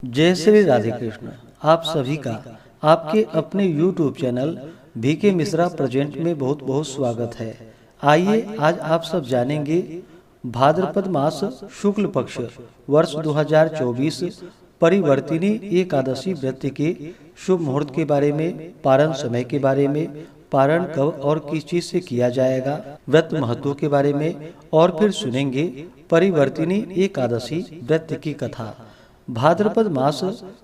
जय श्री राधे कृष्ण। आप सभी का आपके अपने YouTube channel VK Mishra present में बहुत बहुत स्वागत है। आइए आज आप सब जानेंगे भाद्रपद मास शुक्ल पक्ष वर्ष 2024 परिवर्तिनी एकादशी व्रत के शुभ मुहूर्त के बारे में, पारण समय के बारे में, पारण कब और किस चीज से किया जाएगा, व्रत महत्व के बारे में, और फिर सुनेंगे परिवर्तिनी एकादशी व्रत की कथा। भाद्रपद मास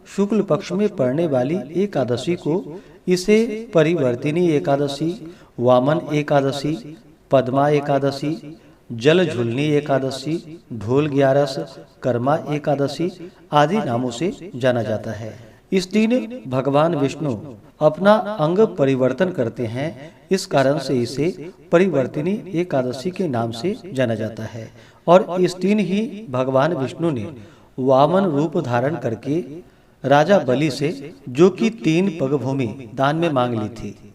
शुक्ल पक्ष में पड़ने वाली एकादशी को इसे परिवर्तिनी एकादशी, वामन एकादशी, पद्मा एकादशी, जल झुलनी एकादशी, ढोल ग्यारस, कर्मा एकादशी आदि नामों से जाना जाता है। इस दिन भगवान विष्णु अपना अंग परिवर्तन करते हैं, इस कारण से इसे परिवर्तिनी एकादशी के नाम से जाना जाता है। और इस दिन ही भगवान विष्णु ने वामन रूप धारण करके राजा बलि से, जो कि 3 पग भूमि दान में मांग ली थी,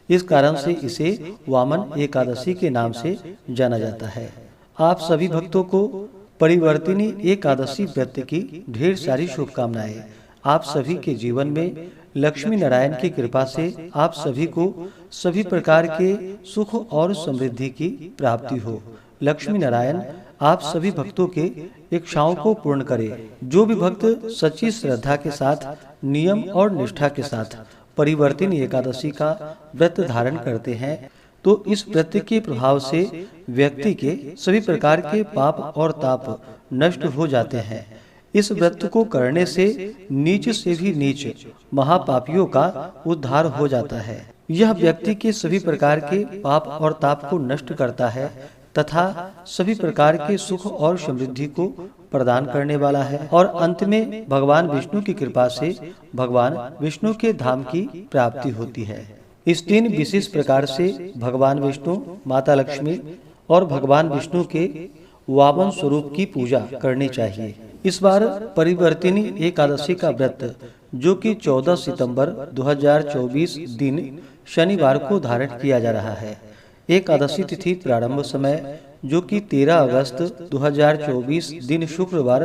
इस कारण से इसे वामन एकादशी के नाम से जाना जाता है। आप सभी भक्तों को परिवर्तिनी एकादशी व्रत की ढेर सारी शुभकामनाएं। आप सभी के जीवन में लक्ष्मी नारायण की कृपा से आप सभी को सभी प्रकार के सुख और समृद्धि की प्राप्ति हो। लक्ष्मी नारायण आप सभी भक्तों के इच्छाओं को पूर्ण करे। जो भी भक्त सच्ची श्रद्धा के साथ, नियम और निष्ठा के साथ परिवर्तिनी एकादशी का व्रत धारण करते हैं, तो इस व्रत के प्रभाव से व्यक्ति के सभी प्रकार के पाप और ताप नष्ट हो जाते हैं। इस व्रत को करने से नीच से भी नीच महापापियों का उद्धार हो जाता है। यह व्यक्ति के सभी प्रकार के पाप और ताप को नष्ट करता है तथा सभी प्रकार के सुख और समृद्धि को प्रदान करने वाला है। और अंत में भगवान विष्णु की कृपा से भगवान विष्णु के धाम की प्राप्ति होती है। इस दिन विशेष प्रकार से भगवान विष्णु, माता लक्ष्मी और भगवान विष्णु के वामन स्वरूप की पूजा करनी चाहिए। इस बार परिवर्तिनी एकादशी का व्रत, जो कि 14 सितंबर 2024 दिन शनिवार को धारण किया जा रहा है। एकादशी तिथि प्रारंभ समय, जो कि 13 अगस्त 2024 दिन शुक्रवार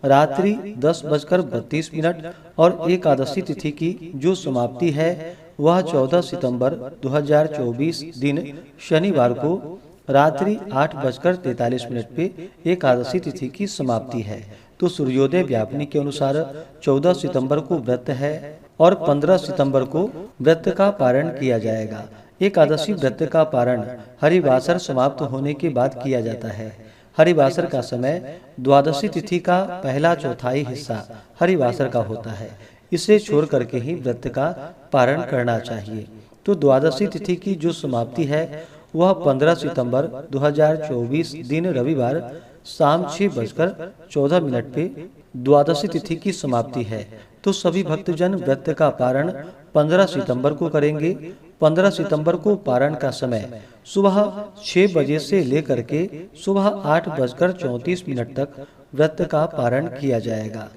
रात्रि 10:32 और एकादशी तिथि की जो समाप्ति है वह 14 सितंबर 2024 दिन शनिवार को रात्रि 8:43 पे एकादशी तिथि की समाप्ति है। तो सूर्योदय व्यापनी के अनुसार 14 सितंबर को व्रत है और 15 सितंबर को व्रत का पारण किया जाएगा। एकादशी व्रत का पारण हरिवासर समाप्त होने के बाद किया जाता है। हरिवासर का समय द्वादशी तिथि का पहला चौथाई हिस्सा हरिवासर का होता है। इसे छोड़ करके ही व्रत का पारण करना चाहिए। तो द्वादशी तिथि की जो समाप्ति है वह 15 सितंबर 2024 दिन रविवार शाम 6:14 पे द्वादशी तिथि की समाप्ति है। तो सभी भक्तजन व्रत का पारण 15 सितंबर को करेंगे। 15 सितंबर को पारण का समय सुबह 6 बजे से लेकर के सुबह 8:34 तक व्रत का पारण किया जाएगा।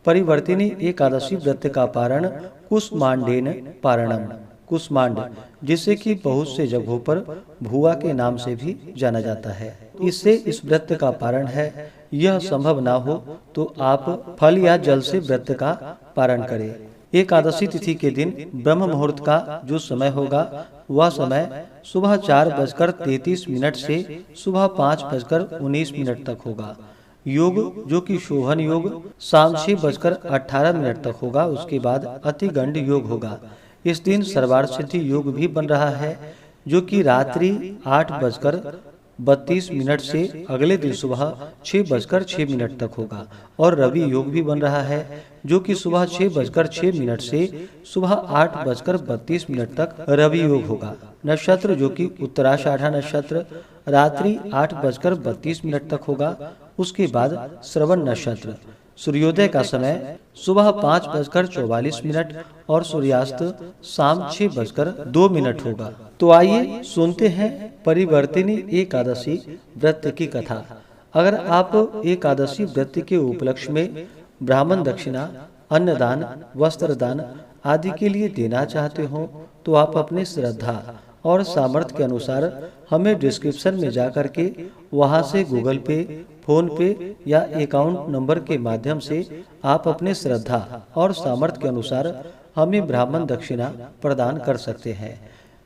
परिवर्तिनी एकादशी व्रत का पारण कुष्मांडेन पारणम, कुष्मांड, जिसे कि बहुत से जगहों पर भुआ के नाम से भी जाना जाता है। इससे इस व्रत का पारण है। यह संभव ना हो तो आप फल या जल से व्रत का पारण करें। एकादशी तिथि के दिन ब्रह्म मुहूर्त का जो समय होगा वह समय सुबह 4:33 से सुबह 5:19 तक होगा। योग, जो कि शोभन योग, शाम 6:18 तक होगा। उसके बाद अतिगंड योग होगा। इस दिन सर्वार्थ सिद्धि योग भी बन रहा है, जो कि रात्रि 8:32 से अगले दिन सुबह 6:06 तक होगा। और रवि योग भी बन रहा है, जो कि सुबह 6:06 से सुबह 8:32 तक रवि योग होगा। नक्षत्र, जो कि उत्तराषाढ़ा नक्षत्र, रात्रि 8:32 तक होगा। उसके बाद श्रवण नक्षत्र। सूर्योदय का समय सुबह 5:44 और सूर्यास्त शाम 6:02 होगा। तो आइए सुनते हैं परिवर्तिनी एकादशी व्रत की कथा। अगर आप एकादशी व्रत के उपलक्ष्य में ब्राह्मण दक्षिणा, अन्नदान, वस्त्रदान आदि के लिए देना चाहते हो तो आप अपने श्रद्धा और सामर्थ्य के अनुसार हमें डिस्क्रिप्शन में जाकर के वहां से गूगल पे, फोन पे या अकाउंट नंबर के माध्यम से आप अपने श्रद्धा और सामर्थ्य के अनुसार हमें ब्राह्मण दक्षिणा प्रदान कर सकते हैं।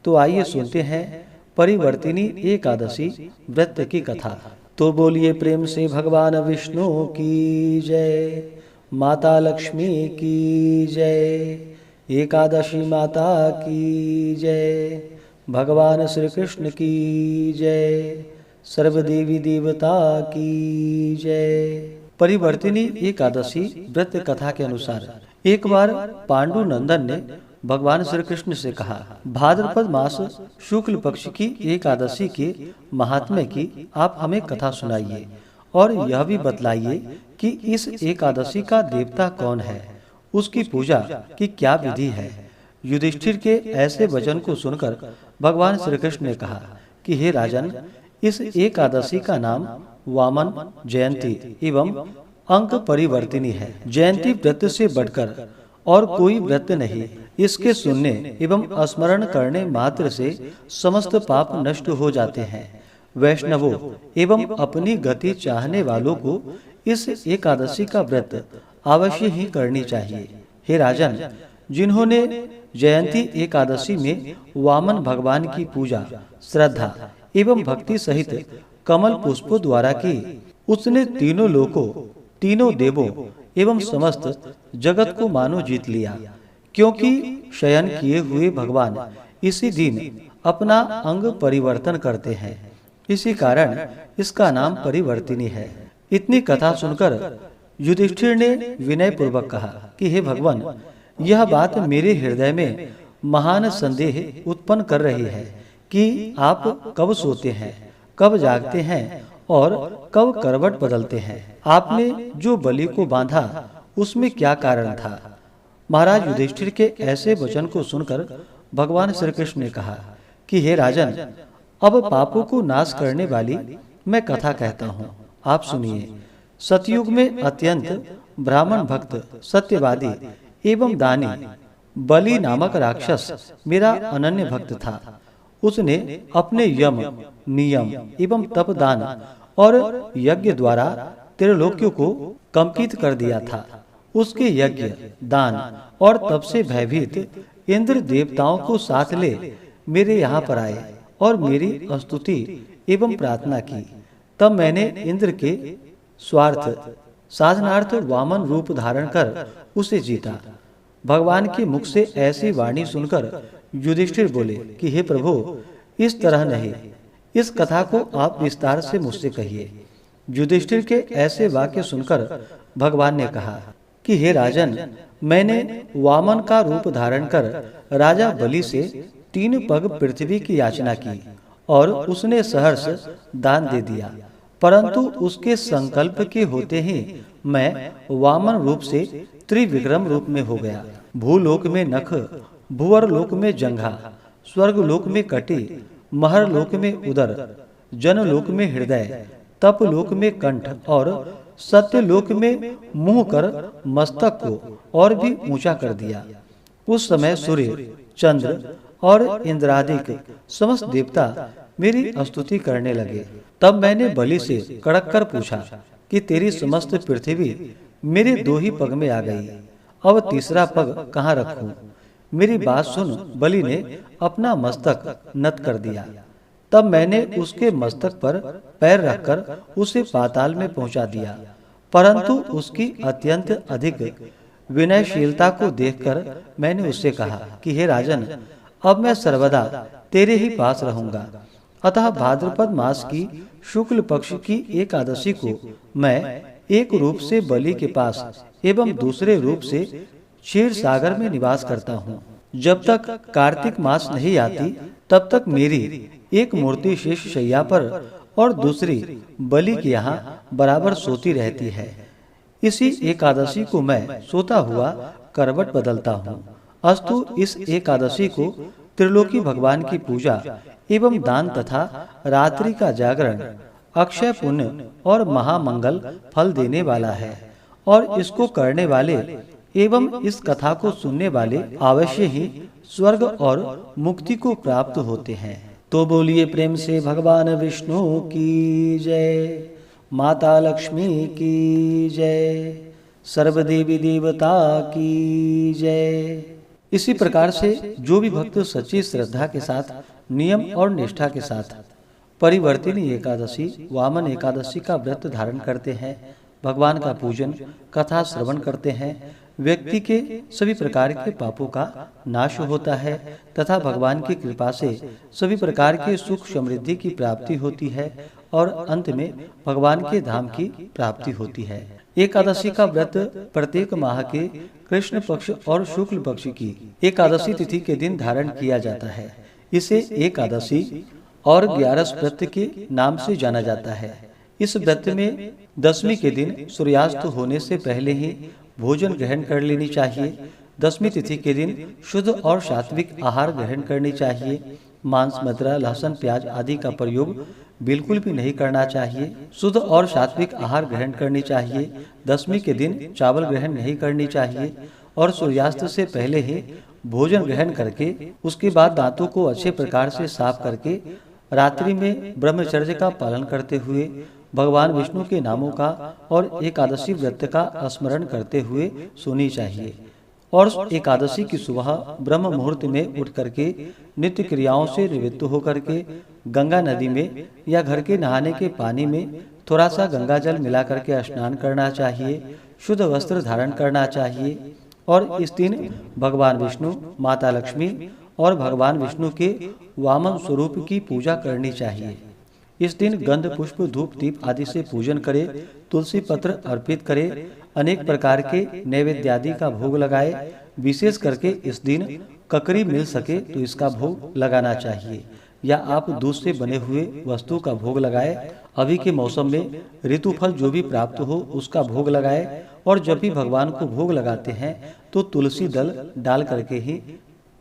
तो आइए सुनते हैं परिवर्तिनी एकादशी व्रत की कथा। तो बोलिए प्रेम से भगवान विष्णु की जय, माता लक्ष्मी की जय, एकादशी माता की जय, भगवान श्री कृष्ण की जय, सर्वदेवी देवता की जय। परिवर्तिनी एकादशी व्रत कथा के अनुसार एक बार पांडु नंदन ने भगवान श्री कृष्ण से कहा, भाद्रपद मास शुक्ल पक्ष की एकादशी के महात्म्य की आप हमें कथा सुनाइए और यह भी बतलाइए कि इस एकादशी का देवता कौन है, उसकी पूजा की क्या विधि है। युधिष्ठिर के ऐसे वचन को सुनकर भगवान श्री कृष्ण ने कहा कि हे राजन, इस एकादशी का नाम वामन जयंती एवं अंक परिवर्तिनी है। जयंती व्रत से बढ़कर और कोई व्रत नहीं। इसके सुनने एवं स्मरण करने मात्र से समस्त पाप नष्ट हो जाते हैं। वैष्णवों एवं अपनी गति चाहने वालों को इस एकादशी का व्रत अवश्य ही करनी चाहिए। हे राजन, जिन्होंने जयंती एकादशी में वामन भगवान की पूजा श्रद्धा एवं भक्ति सहित कमल पुष्पों द्वारा की, उसने तीनों लोकों, तीनों देवों एवं समस्त जगत को मानो जीत लिया, क्योंकि शयन किए हुए भगवान इसी दिन अपना अंग परिवर्तन करते हैं। इसी कारण इसका नाम परिवर्तिनी है। इतनी कथा सुनकर युधिष्ठिर ने विनय पूर्वक कहा कि हे भगवान, यह बात मेरे हृदय में महान संदेह उत्पन्न कर रही है कि आप कब सोते हैं, कब जागते हैं और कब करवट बदलते हैं। आपने जो बलि को बांधा उसमें क्या कारण था। महाराज युधिष्ठिर के ऐसे वचन को सुनकर भगवान श्री कृष्ण ने कहा कि हे राजन, अब पापों को नाश करने वाली मैं कथा कहता हूँ, आप सुनिए। सतयुग में अत्यंत ब्राह्मण भक्त सत्यवादी एवं दानी बलि नामक राक्षस मेरा अनन्य भक्त था। उसने अपने यम, नियम एवं तपदान और यज्ञ द्वारा त्रिलोक्यों को कंपित कर दिया था। उसके यज्ञ, दान और तप से भयभीत इंद्र देवताओं को साथ ले मेरे यहाँ पर आए और मेरी स्तुति एवं प्रार्थना की। तब मैंने इंद्र के स्वार्थ साधनार्थ वामन रूप धारण कर उसे जीता। भगवान के मुख से ऐसी वाणी सुनकर युधिष्ठिर बोले कि हे प्रभु, इस तरह नहीं, इस कथा को आप विस्तार से मुझसे कहिए। युधिष्ठिर के ऐसे वाक्य सुनकर भगवान ने कहा कि हे राजन, मैंने वामन का रूप धारण कर राजा बलि से 3 पग पृथ्वी की याचना की और उसने सहर्ष दान दे दिया। परंतु उसके संकल्प के होते ही मैं वामन रूप से त्रिविक्रम रूप में हो गया। भूलोक में नख, भुवर लोक में जंघा, स्वर्ग लोक में कटी, महर लोक में उदर, जनलोक में हृदय, तप लोक में कंठ और सत्य लोक में मुंह कर मस्तक को और भी ऊंचा कर दिया। उस समय सूर्य, चंद्र और इंद्रादिक समस्त देवता मेरी स्तुति करने लगे। तब मैंने बलि से कड़क कर पूछा कि तेरी समस्त पृथ्वी मेरे 2 ही पग में आ गई, अब तीसरा पग कहाँ रखूं? मेरी बात सुन बलि ने अपना मस्तक नत कर दिया। तब मैंने उसके मस्तक पर पैर रखकर उसे पाताल में पहुंचा दिया। परंतु उसकी अत्यंत अधिक विनयशीलता को देखकर मैंने उससे कहा कि हे राजन, अब मैं सर्वदा तेरे ही पास रहूंगा। अतः भाद्रपद मास की शुक्ल पक्ष की एकादशी को मैं एक रूप से बलि के पास एवं दूसरे रूप से क्षीर सागर में निवास करता हूँ। जब तक कार्तिक मास नहीं आती तब तक मेरी एक मूर्ति शेष शैया पर और दूसरी बलि के यहाँ बराबर सोती रहती है। इसी एकादशी को मैं सोता हुआ करवट बदलता हूँ। अस्तु इस एकादशी को त्रिलोकी भगवान की पूजा एवं दान तथा रात्रि का जागरण अक्षय पुण्य और महामंगल फल देने वाला है और इसको करने वाले एवं इस कथा को सुनने वाले अवश्य ही स्वर्ग और मुक्ति को प्राप्त होते हैं। तो बोलिए प्रेम से भगवान विष्णु की जय, माता लक्ष्मी की जय, सर्वदेवी देवता की जय। इसी प्रकार से जो भी भक्त सच्ची श्रद्धा के साथ, नियम और निष्ठा के साथ परिवर्तिनी एकादशी, वामन एकादशी का व्रत धारण करते हैं, भगवान का पूजन, कथा श्रवण करते हैं, व्यक्ति के सभी प्रकार के पापों का नाश होता है तथा भगवान की कृपा से सभी प्रकार के सुख समृद्धि की प्राप्ति होती है और अंत में भगवान के धाम की प्राप्ति होती है। एकादशी का व्रत प्रत्येक माह के कृष्ण पक्ष और शुक्ल पक्ष की एकादशी तिथि के दिन धारण किया जाता है। इसे एकादशी और 11 व्रत के नाम से जाना जाता है। इस व्रत में दशमी के दिन सूर्यास्त होने से पहले ही भोजन ग्रहण कर लेनी चाहिए। दशमी तिथि के दिन शुद्ध और सात्विक आहार ग्रहण करनी चाहिए। मांस, मदिरा, लहसुन, प्याज आदि का प्रयोग बिल्कुल भी नहीं करना चाहिए। शुद्ध और सात्विक आहार ग्रहण करनी चाहिए। दशमी के दिन चावल ग्रहण नहीं करनी चाहिए और सूर्यास्त से पहले ही भोजन ग्रहण करके उसके बाद दांतों को अच्छे प्रकार से साफ करके रात्रि में ब्रह्मचर्य का पालन करते हुए भगवान विष्णु के नामों का और एकादशी व्रत का स्मरण करते हुए सोनी चाहिए। और एकादशी की सुबह ब्रह्म मुहूर्त में उठ करके नित्य क्रियाओं से निवृत्त होकर के गंगा नदी में या घर के नहाने के पानी में थोड़ा सा गंगा जल मिला करके स्नान करना चाहिए। शुद्ध वस्त्र धारण करना चाहिए और इस दिन भगवान विष्णु, माता लक्ष्मी और भगवान विष्णु के वामन स्वरूप की पूजा करनी चाहिए। इस दिन गंध, पुष्प, धूप, दीप आदि से पूजन करे, तुलसी पत्र अर्पित करे, अनेक प्रकार के नैवेद्य आदि का भोग लगाए। विशेष करके इस दिन ककड़ी मिल सके तो इसका भोग लगाना चाहिए या आप दूध से बने हुए वस्तु का भोग लगाए। अभी के मौसम में ऋतुफल जो भी प्राप्त हो उसका भोग लगाए और जब भी भगवान को भोग लगाते हैं तो तुलसी दल डाल करके ही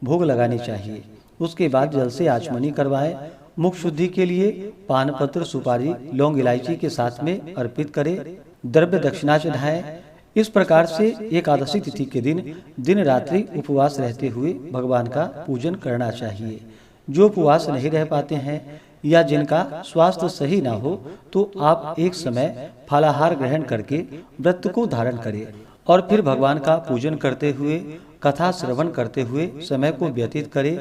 भोग लगानी चाहिए। उसके बाद जल से आचमनी करवाएं। मुख शुद्धि के लिए पान पत्र, सुपारी, लौंग, इलायची के साथ में अर्पित करें। द्रव्य दक्षिणा चढ़ाएं। इस प्रकार से एकादशी तिथि के दिन रात्रि उपवास रहते हुए भगवान का पूजन करना चाहिए। जो उपवास नहीं रह पाते हैं या जिनका स्वास्थ्य सही ना हो तो आप एक समय फलाहार ग्रहण करके व्रत को धारण करें और फिर भगवान का पूजन करते हुए, कथा श्रवण करते हुए समय को व्यतीत करें।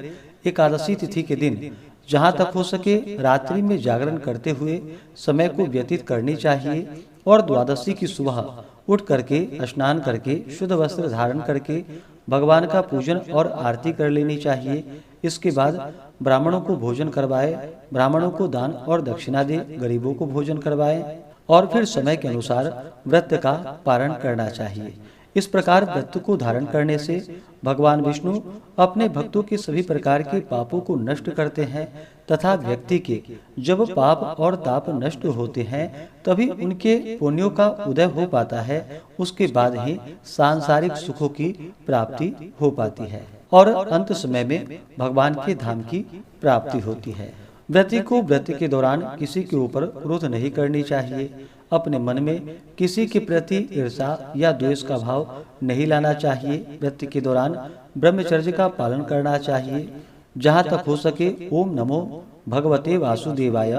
एकादशी तिथि के दिन जहाँ तक हो सके रात्रि में जागरण करते हुए समय को व्यतीत करनी चाहिए और द्वादशी की सुबह उठ करके स्नान करके शुद्ध वस्त्र धारण करके भगवान का पूजन और आरती कर लेनी चाहिए। इसके बाद ब्राह्मणों को भोजन करवाए, ब्राह्मणों को दान और दक्षिणा दे, गरीबों को भोजन करवाए और फिर समय के अनुसार व्रत का पारण करना चाहिए। इस प्रकार व्रत को धारण करने से भगवान विष्णु अपने भक्तों के सभी प्रकार के पापों को नष्ट करते हैं तथा व्यक्ति के जब पाप और ताप नष्ट होते हैं तभी उनके पुण्यों का उदय हो पाता है। उसके बाद ही सांसारिक सुखों की प्राप्ति हो पाती है और अंत समय में भगवान के धाम की प्राप्ति होती है। व्रती को व्रत के दौरान किसी के ऊपर क्रोध नहीं करनी चाहिए। अपने मन में किसी के प्रति ईर्षा या द्वेष का भाव नहीं लाना चाहिए। व्रत के दौरान ब्रह्मचर्य का पालन करना चाहिए। जहाँ तक हो सके ओम नमो भगवते वासुदेवाय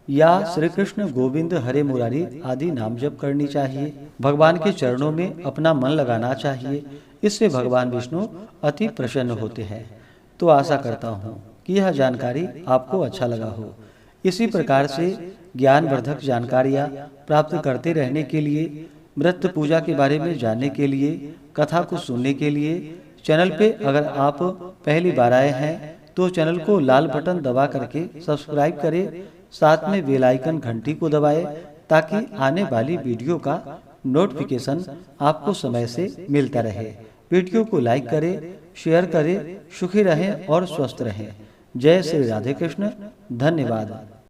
या श्री कृष्ण गोविंद हरे मुरारी आदि नाम जप करनी चाहिए। भगवान के चरणों में अपना मन लगाना चाहिए। इससे भगवान विष्णु अति प्रसन्न होते हैं। तो आशा करता हूँ कि यह जानकारी आपको अच्छा लगा हो। इसी प्रकार से ज्ञानवर्धक जानकारियाँ प्राप्त करते रहने के लिए, व्रत पूजा के बारे में जानने के लिए, कथा को सुनने के लिए चैनल पे अगर आप पहली बार आए हैं तो चैनल को लाल बटन दबा करके सब्सक्राइब करें। साथ में बेल आइकन घंटी को दबाएं ताकि आने वाली वीडियो का नोटिफिकेशन आपको समय से मिलता रहे। वीडियो को लाइक करें, शेयर करें। सुखी रहें और स्वस्थ रहें। जय श्री राधे कृष्ण। धन्यवाद।